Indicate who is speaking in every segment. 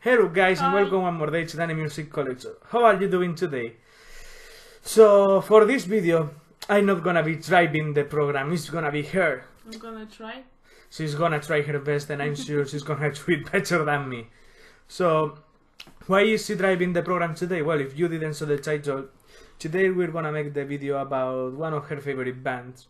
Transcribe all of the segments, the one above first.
Speaker 1: Hello guys and
Speaker 2: Hi.
Speaker 1: welcome one more day to Danny Music Collector. How are you doing today? So for this video, I'm not gonna be driving the program, it's gonna be her.
Speaker 2: I'm gonna try.
Speaker 1: She's gonna try her best and I'm sure she's gonna do it better than me. So, why is she driving the program today? Well, if you didn't saw the title, today we're gonna make the video about one of her favorite bands.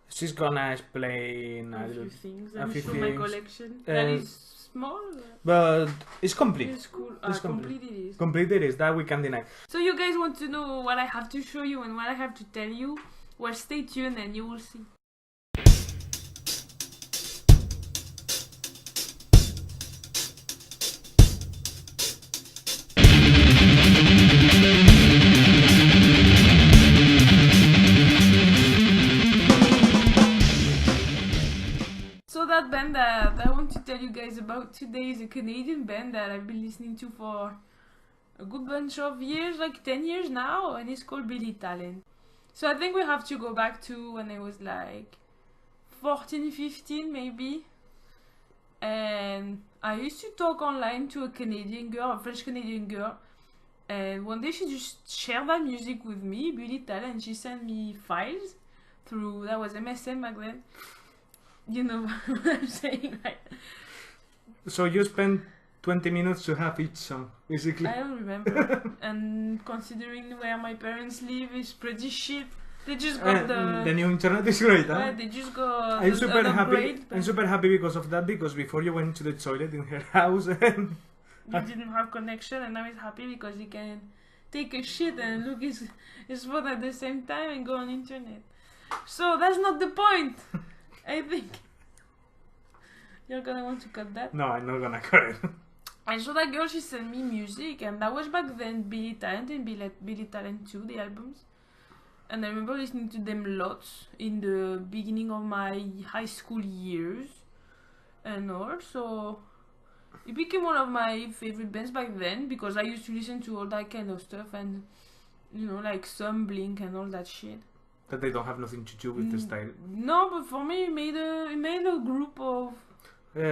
Speaker 1: She's gonna explain
Speaker 2: A few things.
Speaker 1: a
Speaker 2: And
Speaker 1: few
Speaker 2: show my
Speaker 1: things.
Speaker 2: collection. That is small.
Speaker 1: But it's complete.
Speaker 2: It's cool.
Speaker 1: It's complete.
Speaker 2: Complete it is.
Speaker 1: Complete it is, that we can deny.
Speaker 2: So you guys want to know what I have to show you and what I have to tell you? Well, stay tuned and you will see. So that band that I want to tell you guys about today is a Canadian band that I've been listening to for a good bunch of years, like 10 years now, and it's called Bily. So I think we have to go back to when I was like 14, 15 maybe. And I used to talk online to a Canadian girl, a French Canadian girl. And one day she just shared that music with me, Bily, and she sent me files through, that was MSN back then. You know what I'm saying, right?
Speaker 1: So you spent 20 minutes to have each song, basically.
Speaker 2: I don't remember. And considering where my parents live, it's pretty shit. They just got
Speaker 1: the new internet is great, huh?
Speaker 2: yeah, they just got
Speaker 1: I'm super
Speaker 2: an
Speaker 1: happy.
Speaker 2: upgrade,
Speaker 1: I'm super happy because of that. Because before you went to the toilet in her house, and
Speaker 2: He didn't have connection, and now he's happy because he can take a shit and look his phone at the same time and go on internet. So that's not the point. I think you're gonna want to cut that.
Speaker 1: no, I'm not gonna cut it.
Speaker 2: And so that girl, she sent me music, and that was back then Bily Talent and Bily Talent 2, the albums. And I remember listening to them lots in the beginning of my high school years and all. So it became one of my favorite bands back then because I used to listen to all that kind of stuff and, you know, like some Blink and all that shit.
Speaker 1: That they don't have nothing to do with the style.
Speaker 2: No, but for me, it made a group of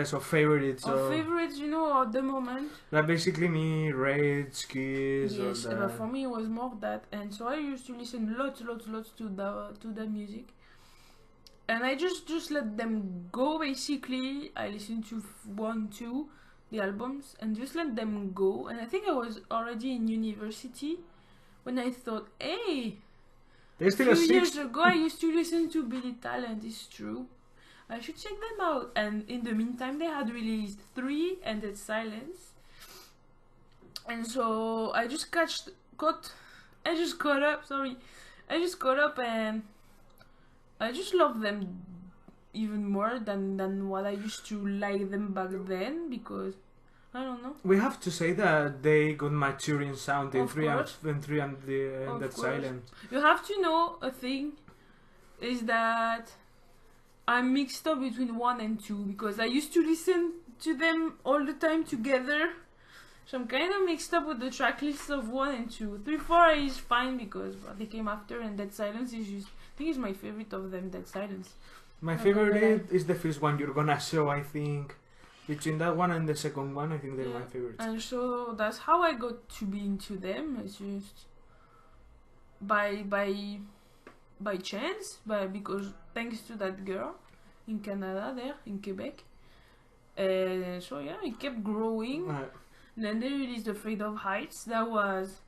Speaker 1: So favorites.
Speaker 2: favorites, you know, at the moment.
Speaker 1: Like basically me, Rage, Kiss,
Speaker 2: Yes,
Speaker 1: all
Speaker 2: but
Speaker 1: that.
Speaker 2: for me, it was more of that, and so I used to listen lots to that music, and I just let them go. Basically, I listened to 1, 2, the albums, and just let them go. And I think I was already in university when I thought, hey.
Speaker 1: There's still
Speaker 2: A
Speaker 1: a
Speaker 2: few
Speaker 1: 6.
Speaker 2: years ago, I used to listen to Bily Talent, it's true. I should check them out. And in the meantime, they had released 3 Ended Silence. And so I just caught up and I just love them even more than what I used to like them back then because I don't know.
Speaker 1: We have to say that they got maturing sound in
Speaker 2: Of
Speaker 1: 3 and
Speaker 2: course.
Speaker 1: 3 and the
Speaker 2: Of
Speaker 1: Ended
Speaker 2: course.
Speaker 1: Silence.
Speaker 2: You have to know a thing is that I'm mixed up between 1 and 2 because I used to listen to them all the time together. So I'm kind of mixed up with the track lists of 1 and 2. 3, 4 is fine because they came after, and Dead Silence is just, I think it's my favorite of them, Dead Silence.
Speaker 1: My
Speaker 2: Okay,
Speaker 1: favorite is the first one you're gonna show, I think. Between that one and the second one, I think they're my favorites.
Speaker 2: And so that's how I got to be into them. It's just by chance, because thanks to that girl in Canada there, in Quebec. And so yeah, it kept growing. And then they released The Fate of Heights. That was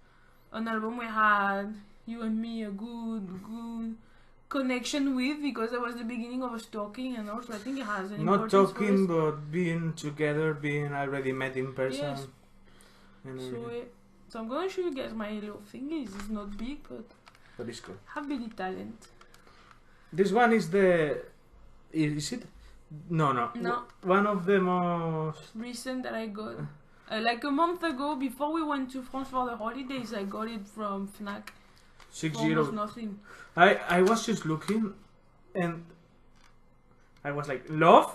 Speaker 2: an album we had, you and me, a good connection with because that was the beginning of us talking, and also I think it has an
Speaker 1: Not
Speaker 2: importance
Speaker 1: talking,
Speaker 2: for us.
Speaker 1: but being together, being already met in person.
Speaker 2: Yes.
Speaker 1: And
Speaker 2: So,
Speaker 1: everything.
Speaker 2: so I'm gonna show you guys my little thingy. It's not big, but
Speaker 1: But it's cool.
Speaker 2: have Bily Talent.
Speaker 1: This one is the... Is it? No.
Speaker 2: No.
Speaker 1: One of the most...
Speaker 2: Recent that I got. Like a month ago, before we went to France for the holidays, I got it from Fnac.
Speaker 1: 6
Speaker 2: Almost
Speaker 1: Zero.
Speaker 2: nothing.
Speaker 1: I was just looking and I was like, love?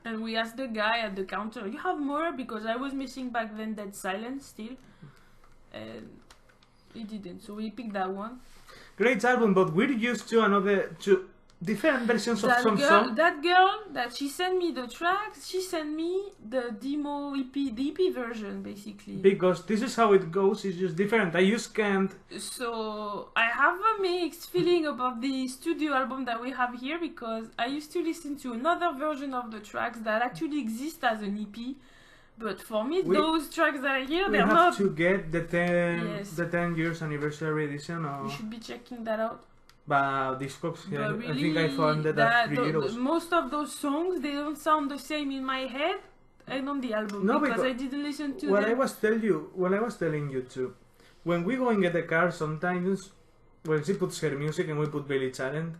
Speaker 2: And we asked the guy at the counter, you have more? Because I was missing back then Dead Silence still. And he didn't, so we picked that one.
Speaker 1: Great album, but we're used to different versions of some song.
Speaker 2: That girl that she sent me the tracks, she sent me the demo EP, the EP version basically.
Speaker 1: Because this is how it goes, it's just different. I just can't.
Speaker 2: So I have a mixed feeling about the studio album that we have here because I used to listen to another version of the tracks that actually exist as an EP. But for me, those tracks that are here, they're not.
Speaker 1: We have to get the 10 years anniversary edition. Or
Speaker 2: we should be checking that out.
Speaker 1: But Discogs, yeah,
Speaker 2: really,
Speaker 1: I think I found it at €3.
Speaker 2: Most of those songs, they don't sound the same in my head and on the album because I didn't listen to them.
Speaker 1: I was telling you too, when we go and get a car, sometimes when she puts her music and we put Bily Talent,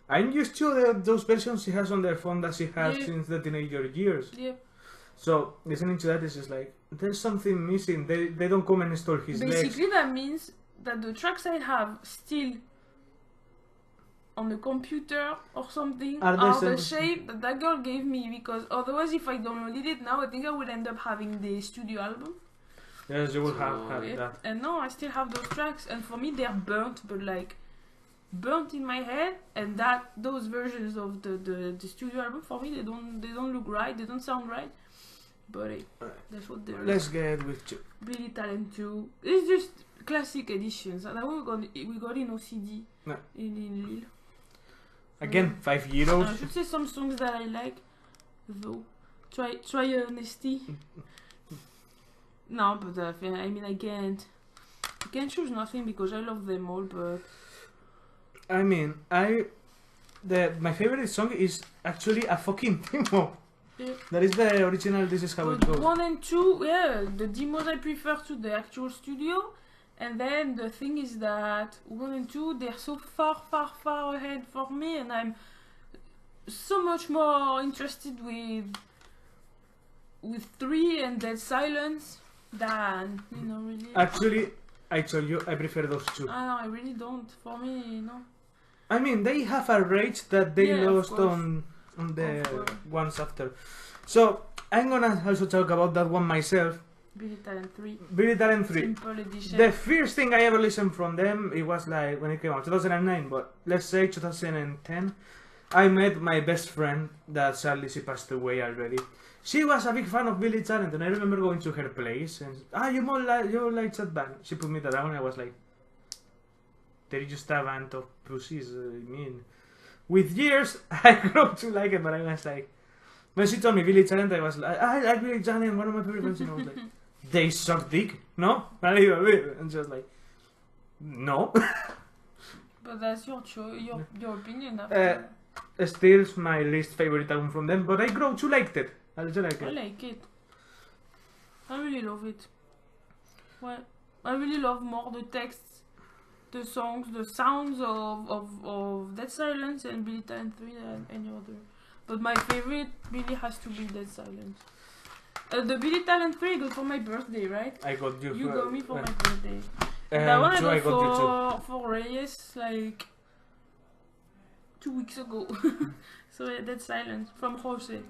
Speaker 1: I'm used to those versions she has on their phone that she has since the teenager years.
Speaker 2: Yeah.
Speaker 1: So listening to that is just like there's something missing. They don't come and install his legs.
Speaker 2: Basically, that means that the tracks I have still on the computer or something are the shape that girl gave me, because otherwise if I downloaded it now I think I would end up having the studio album.
Speaker 1: Yes, you will have that.
Speaker 2: And no, I still have those tracks, and for me they're burnt, but like burnt in my head, and those versions of the studio album for me they don't look right, they don't sound right. But hey, that's what they're.
Speaker 1: Let's get with
Speaker 2: Bily Talent 2. It's just classic editions. That one we got in OCD in Lille.
Speaker 1: Again, €5.
Speaker 2: I should say some songs that I like, though. Try Honesty. No, but I mean I can't choose nothing because I love them all. But
Speaker 1: I mean my favorite song is actually a fucking demo.
Speaker 2: Yeah.
Speaker 1: That is the original. This is how it goes.
Speaker 2: 1 and 2, yeah, the demos I prefer to the actual studio. And then the thing is that 1 and 2, they're so far ahead for me, and I'm so much more interested with 3 and Dead Silence than, really.
Speaker 1: Actually, I told you I prefer those two.
Speaker 2: No, I really don't. For me, no.
Speaker 1: I mean, they have a rage that they lost on the ones after. So I'm gonna also talk about that one myself.
Speaker 2: Bily Talent 3.
Speaker 1: Bily Talent 3.
Speaker 2: Simple edition.
Speaker 1: The first thing I ever listened from them, it was like when it came out, 2009, but let's say 2010. I met my best friend that sadly she passed away already. She was a big fan of Bily Talent, and I remember going to her place and you like that band. She put me down and I was like, they're just a band of pussies. I mean, with years I grew to like it, but I was like, when she told me Bily Talent, I was like, I like Bily Talent, one of my favorite bands, and I was like, they suck dick, no? A little bit, and just like, no.
Speaker 2: But that's your choice, your opinion.
Speaker 1: Still my least favorite album from them, but I grow to like it. I
Speaker 2: like it. I really love it. Well, I really love more the texts, the songs, the sounds of Dead Silence and Bily Talent 3 than any other. But my favorite really has to be Dead Silence. The Bily Talent 3 I got for my birthday, right?
Speaker 1: I got you.
Speaker 2: You got me for my birthday. That one I got for Reyes like 2 weeks ago. So yeah, Dead Silence from Jose.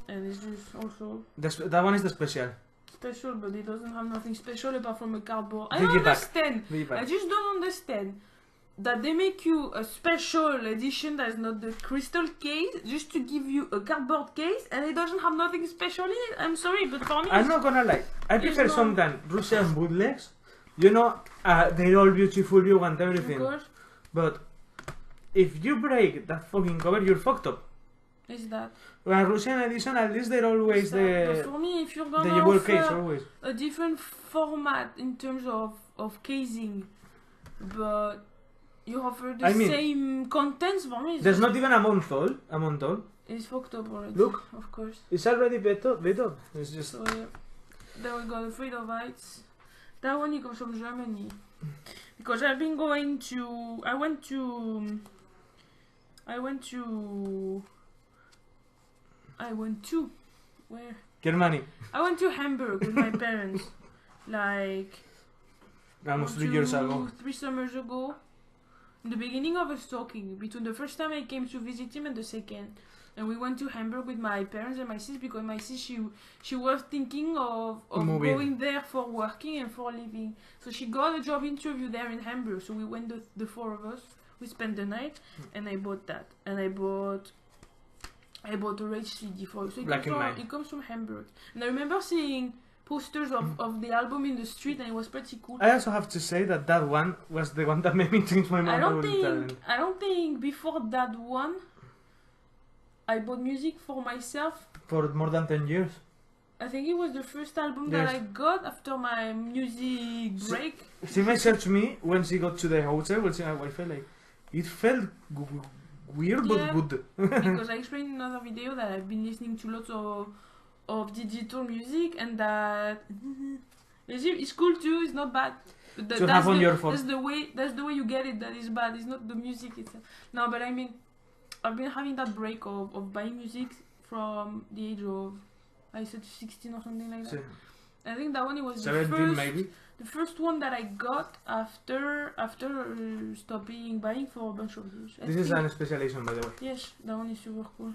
Speaker 2: And it's just also...
Speaker 1: that one is the special.
Speaker 2: Special, but it doesn't have nothing special apart from a cardboard. I don't understand. I just don't understand that they make you a special edition that is not the crystal case just to give you a cardboard case, and it doesn't have nothing special in it. I'm sorry, but for me,
Speaker 1: I'm not gonna lie. I prefer sometimes Russian bootlegs. They're all beautiful, you want everything.
Speaker 2: Of course.
Speaker 1: But if you break that fucking cover, you're fucked up.
Speaker 2: Is that?
Speaker 1: Well, Russian edition, at least they're always
Speaker 2: but for me, if you're gonna offer a different format in terms of casing, but you offer the same contents, for me,
Speaker 1: there's not even a month old.
Speaker 2: It's fucked up already.
Speaker 1: Look,
Speaker 2: of course.
Speaker 1: It's already better. It's just.
Speaker 2: So yeah. Then we got Afraid of Heights. That one comes from Germany. Because I went to where?
Speaker 1: Germany.
Speaker 2: I went to Hamburg with my parents. Like
Speaker 1: almost 3 years ago.
Speaker 2: 3 summers ago. In the beginning of a stalking, between the first time I came to visit him and the second. And we went to Hamburg with my parents and my sis, because my sis, she was thinking of going there for working and for living. So she got a job interview there in Hamburg. So we went the 4 of us. we spent the night, and I bought that, and I bought a Rage CD for it. So it comes from Hamburg, and I remember seeing posters of the album in the street, and it was pretty cool.
Speaker 1: I also have to say that one was the one that made me change my mind.
Speaker 2: I don't think before that one I bought music for myself
Speaker 1: for more than 10 years.
Speaker 2: I think it was the first album that I got after my music break.
Speaker 1: She messaged me when she got to the hotel, when she had Wi-Fi, like, it felt weird but good.
Speaker 2: Because I explained in another video that I've been listening to lots of digital music, and that it's cool too, it's not bad.
Speaker 1: To have on your phone.
Speaker 2: That's the way you get it that is bad, it's not the music itself. No, but I mean, I've been having that break of buying music from the age of, I said 16 or something like that. I think that one, it was
Speaker 1: 17 maybe.
Speaker 2: The first one that I got after stopping buying for a bunch of years.
Speaker 1: This is an special edition, by the way.
Speaker 2: Yes, that one is super cool.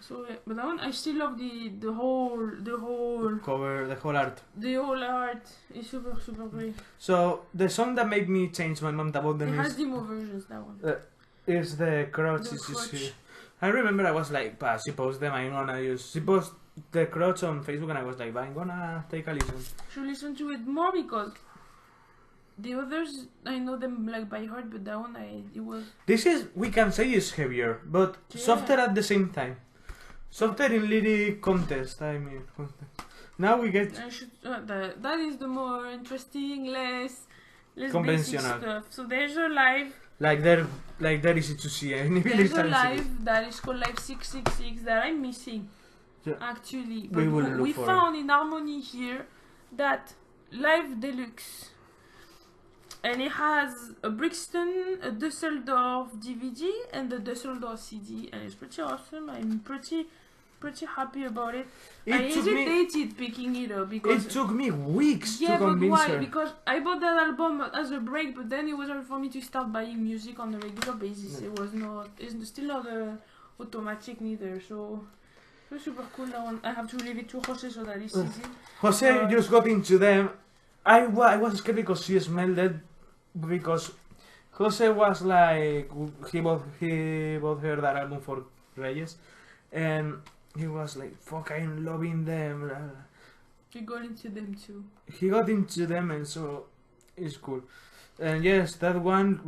Speaker 2: So yeah, but that one I still love the whole
Speaker 1: cover, the whole art.
Speaker 2: The whole art is super great.
Speaker 1: So the song that made me change my mind about them
Speaker 2: has demo versions. That one
Speaker 1: is the Crutch. I remember I was like, she posts them, I'm gonna use. She posts the Crutch on Facebook, and I was like, I'm gonna take a listen.
Speaker 2: Should listen to it more, because the others I know them like by heart, but that one it was.
Speaker 1: This is, we can say, is heavier, but softer at the same time. Softer in lyric contest. I mean, now we get.
Speaker 2: That is the more interesting, less
Speaker 1: conventional
Speaker 2: basic stuff. So there's a live.
Speaker 1: Like they're easy to see.
Speaker 2: There's a live that is called Live 666 that I'm missing.
Speaker 1: Yeah.
Speaker 2: Actually,
Speaker 1: but we
Speaker 2: found in Harmony here that Live Deluxe, and it has a Brixton, a Dusseldorf DVD, and the Dusseldorf CD, and it's pretty awesome. I'm pretty happy about it. I hesitated picking it up because
Speaker 1: it took me weeks to convince her.
Speaker 2: Because I bought that album as a break, but then it was hard for me to start buying music on a regular basis. It was not. It's still not automatic neither. So it was super cool. That one. I have to leave it to Jose so that he sees it.
Speaker 1: Jose just got into them. I was scared because she smelled it, because Jose was like, he bought her that album for Reyes, and he was like, fuck, I'm loving them.
Speaker 2: He got into them too.
Speaker 1: He got into them, and so it's cool. And yes, that one,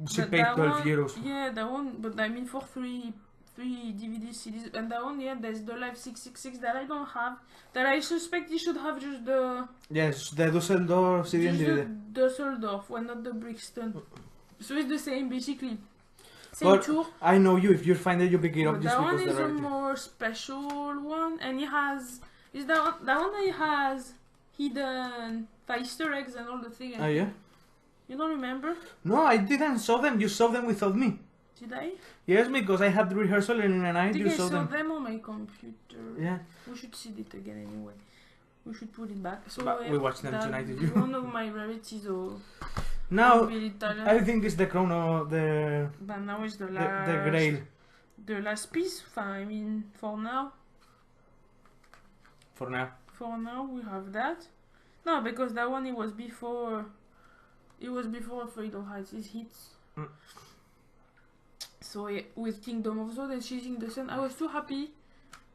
Speaker 1: she paid 12 euros.
Speaker 2: Yeah, that one, but I mean for three DVD CDs, and that one, there's the Live 666 that I don't have, that I suspect you should have just the...
Speaker 1: Yes, the Dusseldorf CD and DVD.
Speaker 2: The Dusseldorf one, not the Brixton. So it's the same, basically. Same tour.
Speaker 1: I know you, if you find it, you pick it up just
Speaker 2: because
Speaker 1: the
Speaker 2: that one is a more special one, and it has... Is that one that it has hidden Easter eggs and all the things?
Speaker 1: Oh, yeah?
Speaker 2: You don't remember?
Speaker 1: No, I didn't saw them. You saw them without me.
Speaker 2: Did I?
Speaker 1: Yes, because I had the rehearsal and in the night you saw them.
Speaker 2: I saw them on my computer.
Speaker 1: Yeah.
Speaker 2: We should see it again anyway. We should put it back. So
Speaker 1: we watched them tonight.
Speaker 2: One of my rarities.
Speaker 1: Now, I think it's the chrono,
Speaker 2: But now it's the last.
Speaker 1: The grail.
Speaker 2: The last piece. I mean, for now.
Speaker 1: For now.
Speaker 2: For now, we have that. No, because that one, it was before. It was before Afraid of Heights. It hits. So yeah, with Kingdom of Zod and Chasing the Sun, I was too happy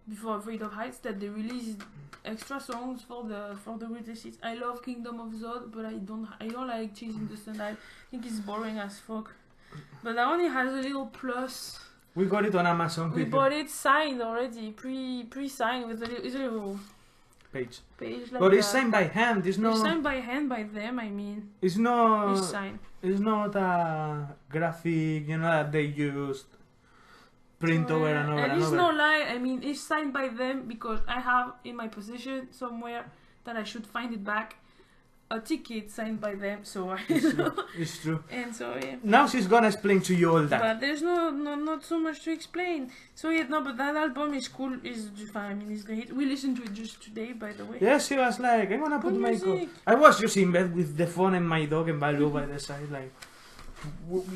Speaker 2: before Afraid of Heights that they released extra songs for the greatest hits. I love Kingdom of Zod, but I don't like Chasing the Sun. I think it's boring as fuck. But that one, it has a little plus.
Speaker 1: We got it on Amazon.
Speaker 2: We bought it signed already, pre-signed with a little
Speaker 1: page
Speaker 2: like
Speaker 1: but it's signed by hand. It's
Speaker 2: signed by hand by them. I mean,
Speaker 1: it's not.
Speaker 2: It's signed.
Speaker 1: It's not a graphic, that they used print over and over and over.
Speaker 2: It's no lie. I mean, it's signed by them because I have in my possession somewhere that I should find it back a ticket signed by them. So
Speaker 1: it's true.
Speaker 2: And so yeah.
Speaker 1: Now she's gonna explain to you all that.
Speaker 2: But there's not so much to explain. So yeah, no, but that album is cool. I mean, it's great. We listened to it just today, by the way.
Speaker 1: Yes, she was like, I'm gonna put my I was just in bed with the phone and my dog and Bily by the side, like.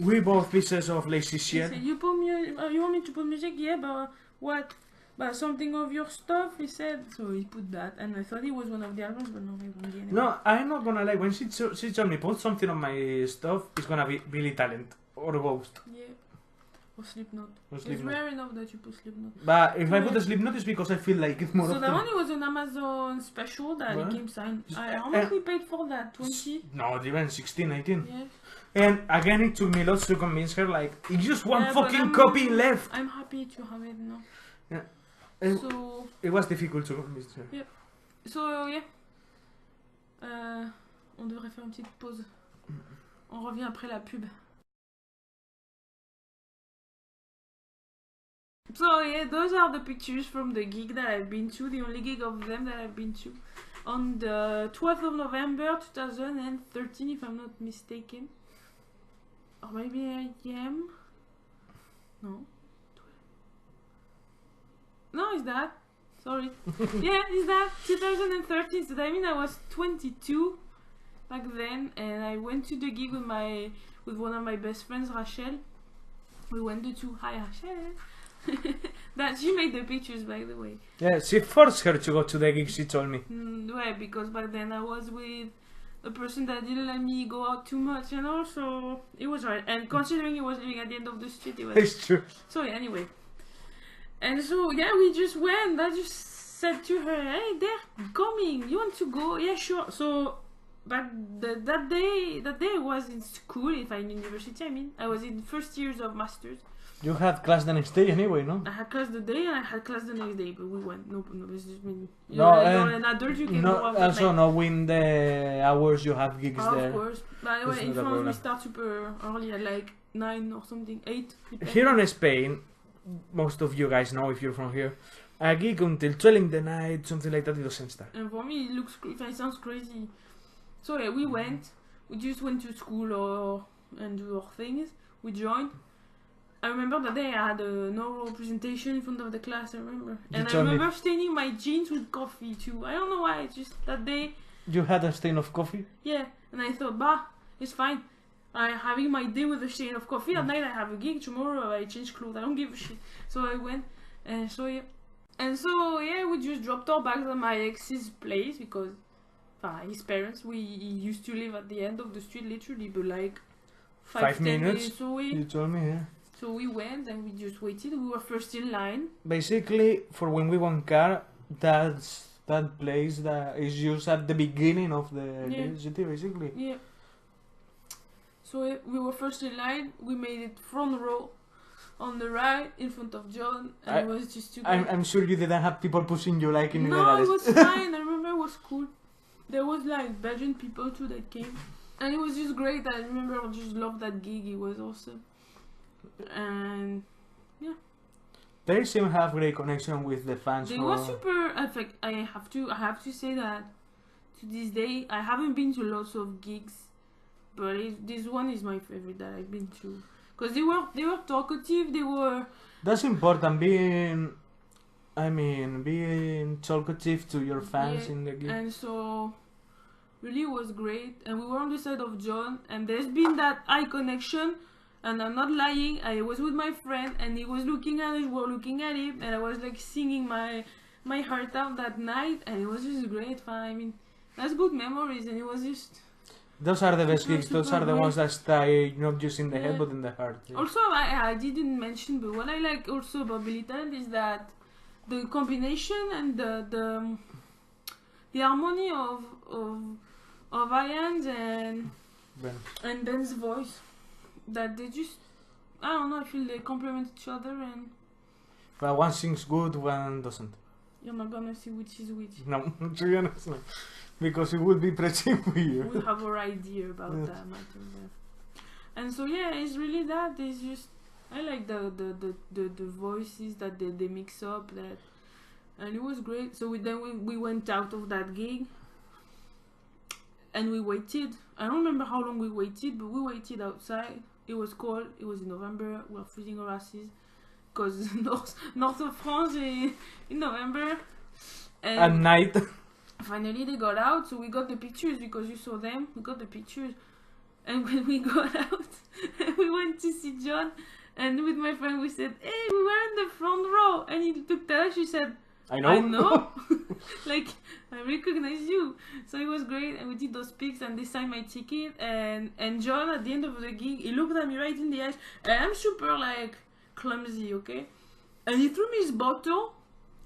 Speaker 1: We both pieces of lazy shit.
Speaker 2: You want me to put music? Yeah, but what? But something of your stuff, he said. So he put that, and I thought it was one of the albums, but no, it won't be anymore.
Speaker 1: No, I'm not gonna lie. When she told me put something on my stuff, it's gonna be Bily Talent or Ghost.
Speaker 2: Yeah. Or Slipknot.
Speaker 1: Or
Speaker 2: It's
Speaker 1: Slipknot.
Speaker 2: rare enough that you put Slipknot.
Speaker 1: But if I put
Speaker 2: Yeah.
Speaker 1: a Slipknot, it's because I feel like it's more
Speaker 2: So
Speaker 1: of
Speaker 2: that one it was an Amazon special that
Speaker 1: What?
Speaker 2: it came signed. How
Speaker 1: Uh,
Speaker 2: much we paid for that? 20?
Speaker 1: No, even 16, 18.
Speaker 2: Yeah.
Speaker 1: And again, it took me lots to convince her, like, it's just one
Speaker 2: Yeah, but
Speaker 1: fucking copy left.
Speaker 2: I'm happy to have it now.
Speaker 1: Yeah. And
Speaker 2: So,
Speaker 1: it was difficult to convince her.
Speaker 2: yeah. On devrait faire une petite pause. On revient après la pub. So yeah, those are the pictures from the gig that I've been to, the only gig of them that I've been to. On the 12th of November 2013, if I'm not mistaken. Or maybe I am. No. No, it's that. Sorry. Yeah, it's that. 2013. So that means I was 22 back then, and I went to the gig with one of my best friends, Rachel. We went to Hi Rachel. That she made the pictures, by the way.
Speaker 1: Yeah, she forced her to go to the gig, she told me.
Speaker 2: Yeah, because back then I was with a person that didn't let me go out too much, and also it was hard. And considering he was living at the end of the street, it was.
Speaker 1: It's true.
Speaker 2: So yeah, anyway. And so yeah, we just went. I just said to her, "Hey, they're coming. You want to go? Yeah, sure." So back that day I was in school. If I'm in university, I mean, I was in first years of masters.
Speaker 1: You had class the next day anyway, no?
Speaker 2: I had class the day and I had class the next day, but we went. No, it's just me.
Speaker 1: No,
Speaker 2: You're an adult, you can
Speaker 1: no,
Speaker 2: go out at
Speaker 1: also
Speaker 2: night.
Speaker 1: knowing the hours you have gigs
Speaker 2: Oh,
Speaker 1: there.
Speaker 2: of course. By the way,
Speaker 1: It's
Speaker 2: in
Speaker 1: not a
Speaker 2: France we
Speaker 1: problem.
Speaker 2: start super early at like 9 or something, 8. depends.
Speaker 1: Here in Spain, most of you guys know if you're from here, a gig until 12 in the night, something like that, it doesn't start.
Speaker 2: And for me, it sounds crazy. So yeah, we went. We just went to school and do our things. We joined. I remember that day I had an oral presentation in front of the class. I remember, and I
Speaker 1: told me.
Speaker 2: remember staining my jeans with coffee too. I don't know why. Just that day.
Speaker 1: You had a stain of coffee?
Speaker 2: Yeah, and I thought, bah, it's fine. I'm having my day with a stain of coffee. At night I have a gig. Tomorrow I change clothes. I don't give a shit. So I went, and so yeah, we just dropped our bags at my ex's place because, his parents. He used to live at the end of the street, literally, but like
Speaker 1: 5
Speaker 2: 10
Speaker 1: minutes?
Speaker 2: away.
Speaker 1: You told me, yeah.
Speaker 2: So we went and we just waited. We were first in line.
Speaker 1: Basically, for when we want car, that's that place that is used at the beginning of the city, basically.
Speaker 2: Yeah. So we were first in line. We made it front row, on the right, in front of John, and it was just too good.
Speaker 1: I'm sure you didn't have people pushing you like in
Speaker 2: No, it was fine. I remember it was cool. There was like Belgian people too that came, and it was just great. I remember I just loved that gig. It was awesome. And
Speaker 1: They seem to have great connection with the fans.
Speaker 2: they were super. In fact, I have to say that to this day I haven't been to lots of gigs, but this one is my favorite that I've been to because they were talkative. They were.
Speaker 1: That's important, being talkative to your fans in the gig.
Speaker 2: And so really it was great, and we were on the side of John, and there's been that eye connection. And I'm not lying, I was with my friend and he was looking at us, we were looking at him, and I was like singing my heart out that night, and it was just great fun. I mean, that's good memories, and it was just...
Speaker 1: Those are the best
Speaker 2: Super,
Speaker 1: gigs, those
Speaker 2: super
Speaker 1: are the
Speaker 2: great.
Speaker 1: ones that stay not just in the head
Speaker 2: Yeah.
Speaker 1: but in the heart. Yeah.
Speaker 2: Also, I didn't mention, but what I like also about Bily is that the combination and the harmony of Ian's
Speaker 1: Ben.
Speaker 2: and Ben's voice. That they just, I don't know, I feel they complement each other, and
Speaker 1: But one sings good, one doesn't.
Speaker 2: you're not gonna see which is which.
Speaker 1: No, to be honest, no. Because it would be pretty weird.
Speaker 2: We have our idea about
Speaker 1: Yes.
Speaker 2: that matter. Yeah. And so yeah, it's really that. It's just I like the voices that they mix up, that, and it was great. So we went out of that gig, and we waited. I don't remember how long we waited, but we waited outside. It was cold. It was in November. We were freezing our asses because north of France in November. And
Speaker 1: At night.
Speaker 2: finally they got out, so we got the pictures because you saw them. We got the pictures, and when we got out, we went to see John, and with my friend we said, "Hey, we were in the front row," and he looked at us. She said,
Speaker 1: I know.
Speaker 2: I know. Like, I recognize you. So it was great, and we did those pics, and they signed my ticket. And John, at the end of the gig, he looked at me right in the eyes. And I'm super like clumsy, okay? And he threw me his bottle,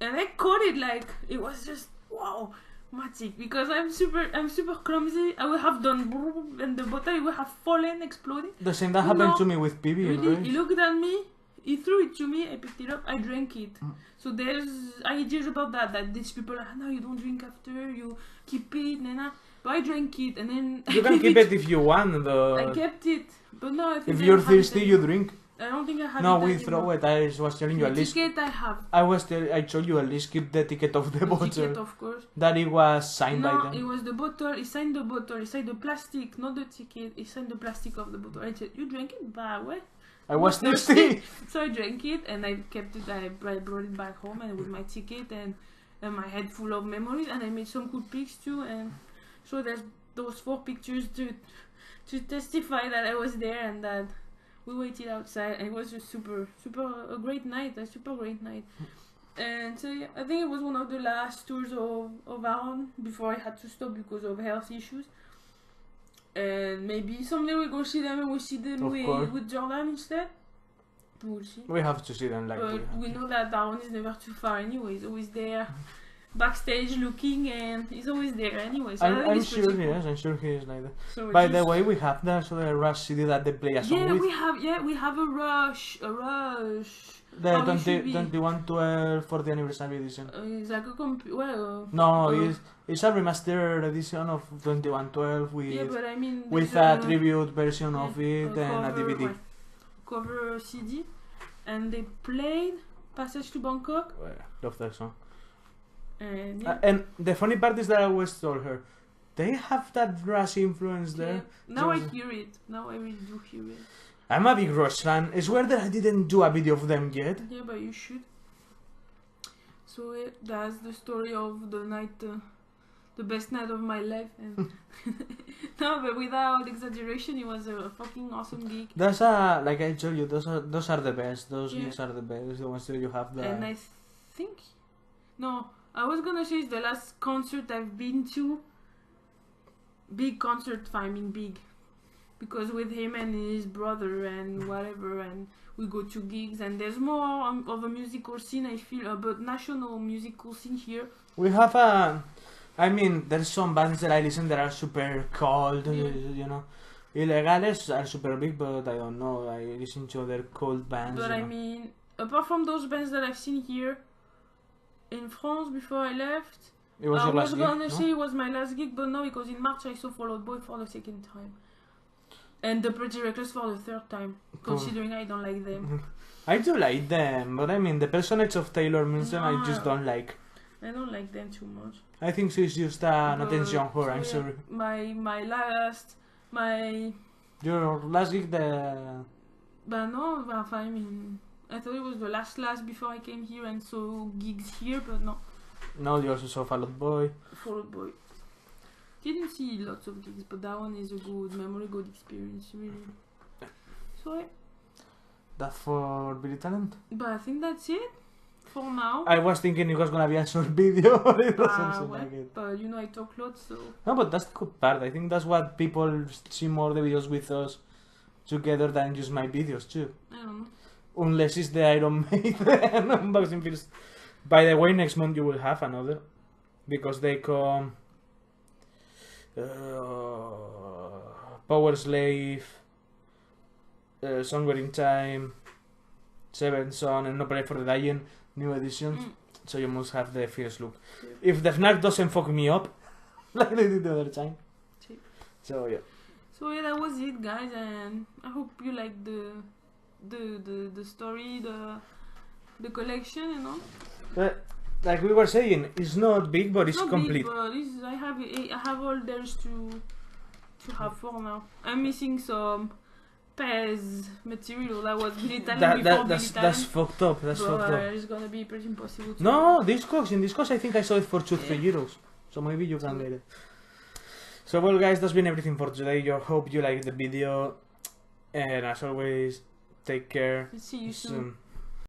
Speaker 2: and I caught it like it was just wow, magic. Because I'm super clumsy. I would have done boom, and the bottle would have fallen, exploded.
Speaker 1: The same that happened to me with Bily,
Speaker 2: Really,
Speaker 1: right?
Speaker 2: he looked at me. He threw it to me, I picked it up, I drank it. So there's ideas about that these people are, no, you don't drink after, you keep it, nah. But I drank it, and then...
Speaker 1: You can keep it if you want, though.
Speaker 2: I kept it, but no, I think
Speaker 1: If
Speaker 2: I
Speaker 1: you're
Speaker 2: don't have
Speaker 1: thirsty,
Speaker 2: it
Speaker 1: you drink.
Speaker 2: I don't think I have
Speaker 1: No,
Speaker 2: it
Speaker 1: we
Speaker 2: anymore.
Speaker 1: throw it. I was telling you
Speaker 2: The
Speaker 1: at least...
Speaker 2: ticket I have.
Speaker 1: I told you at least keep the ticket of the bottle.
Speaker 2: Ticket, of course.
Speaker 1: That it was signed by
Speaker 2: No,
Speaker 1: them.
Speaker 2: it was the bottle, he signed the bottle, he signed the plastic, not the ticket, he signed the plastic of the bottle. I said, you drank it? Bah, ouais.
Speaker 1: I was thirsty.
Speaker 2: So I drank it and I kept it. I brought it back home and with my ticket and my head full of memories, and I made some good pics too. And so there's those 4 pictures to testify that I was there and that we waited outside. And it was just a great night, a super great night. And so yeah, I think it was one of the last tours of Aaron before I had to stop because of health issues. And maybe someday we go see them and we see them with Jordan instead. We'll see.
Speaker 1: We have to see them like
Speaker 2: But we know that Aaron is never too far anyway. He's always there backstage looking, and he's always there anyway. So
Speaker 1: I'm sure he is. I'm sure he is like that.
Speaker 2: So
Speaker 1: By the way, we have that so the Rush CD that they play a song with.
Speaker 2: we have a rush.
Speaker 1: The
Speaker 2: How it should be.
Speaker 1: 2112 for the anniversary edition.
Speaker 2: It's like a
Speaker 1: No, it's a remastered edition of 2112 with
Speaker 2: yeah, but I mean
Speaker 1: with
Speaker 2: there's
Speaker 1: a tribute version of it and a
Speaker 2: cover,
Speaker 1: DVD.
Speaker 2: Cover CD, and they played Passage to Bangkok.
Speaker 1: Well, love that song.
Speaker 2: And yeah.
Speaker 1: And the funny part is that I always told her, they have that Rush influence there.
Speaker 2: Now I
Speaker 1: Just-
Speaker 2: hear it. Now I really do hear it.
Speaker 1: I'm a big Rush fan. It's weird that I didn't do a video of them yet.
Speaker 2: Yeah, but you should. So that's the story of the night, the best night of my life. And no, but without exaggeration, it was a fucking awesome gig.
Speaker 1: That's like I told you, those are the best. Those
Speaker 2: Yeah.
Speaker 1: gigs are the best. The ones that you have the.
Speaker 2: And I think, no, I was gonna say it's the last concert I've been to. Big concert, I mean big. Because with him and his brother and whatever, and we go to gigs, and there's more of a musical scene, I feel, but national musical scene here.
Speaker 1: We have I mean, there's some bands that I listen that are super cold, you know. Illegales are super big, but I don't know. I listen to other cold bands.
Speaker 2: But I mean, apart from those bands that I've seen here in France before I left,
Speaker 1: it was
Speaker 2: I
Speaker 1: your
Speaker 2: was
Speaker 1: last gig,
Speaker 2: gonna
Speaker 1: no?
Speaker 2: say it was my last gig, but no, because in March I saw Fall Out Boy for the 2nd time. And the Pretty Reckless for the 3rd time, considering I don't like them.
Speaker 1: I do like them, but I mean, the personage of Taylor Manson I just don't like.
Speaker 2: I don't like them too much.
Speaker 1: I think she's just an
Speaker 2: But-
Speaker 1: attention whore,
Speaker 2: so
Speaker 1: I'm
Speaker 2: yeah,
Speaker 1: sorry. Your last gig,
Speaker 2: Bah no, I mean, I thought it was the last before I came here and saw gigs here, but no.
Speaker 1: No, you also saw Fall Out Boy.
Speaker 2: Fall Out Boy. Didn't see lots of gigs, but that one is a good memory, good experience, really. So yeah.
Speaker 1: That's for Billy Talent.
Speaker 2: But I think that's it for now.
Speaker 1: I was thinking it was gonna be a short video, but it was something
Speaker 2: Well,
Speaker 1: like it.
Speaker 2: but you know I talk lots, so
Speaker 1: No, but that's the good part. I think that's what people see more the videos with us together than just my videos too.
Speaker 2: I don't know.
Speaker 1: Unless it's the Iron Maiden unboxing videos. By the way, next month you will have another because they come Power Slave, Somewhere in Time, Seventh Son, and No Play for the Dying new editions. So you must have the first look.
Speaker 2: Yeah.
Speaker 1: If the FNAC doesn't fuck me up, like they did the other time.
Speaker 2: Cheap.
Speaker 1: So yeah.
Speaker 2: So yeah, that was it, guys, and I hope you like the story, the collection, you know.
Speaker 1: Like we were saying, it's not big, but it's
Speaker 2: Not
Speaker 1: complete.
Speaker 2: big, but I have all there's to have for now. I'm missing some Pez material that was Billy Talent before Billy
Speaker 1: that's
Speaker 2: Talent.
Speaker 1: fucked up. That's
Speaker 2: but
Speaker 1: fucked up.
Speaker 2: it's gonna be pretty impossible to
Speaker 1: No, Discogs. In Discogs, I think I saw it for 2-3
Speaker 2: Yeah.
Speaker 1: euros. So maybe you can get it. So well, guys, that's been everything for today. I hope you liked the video, and as always, take care.
Speaker 2: See you soon.
Speaker 1: Soon.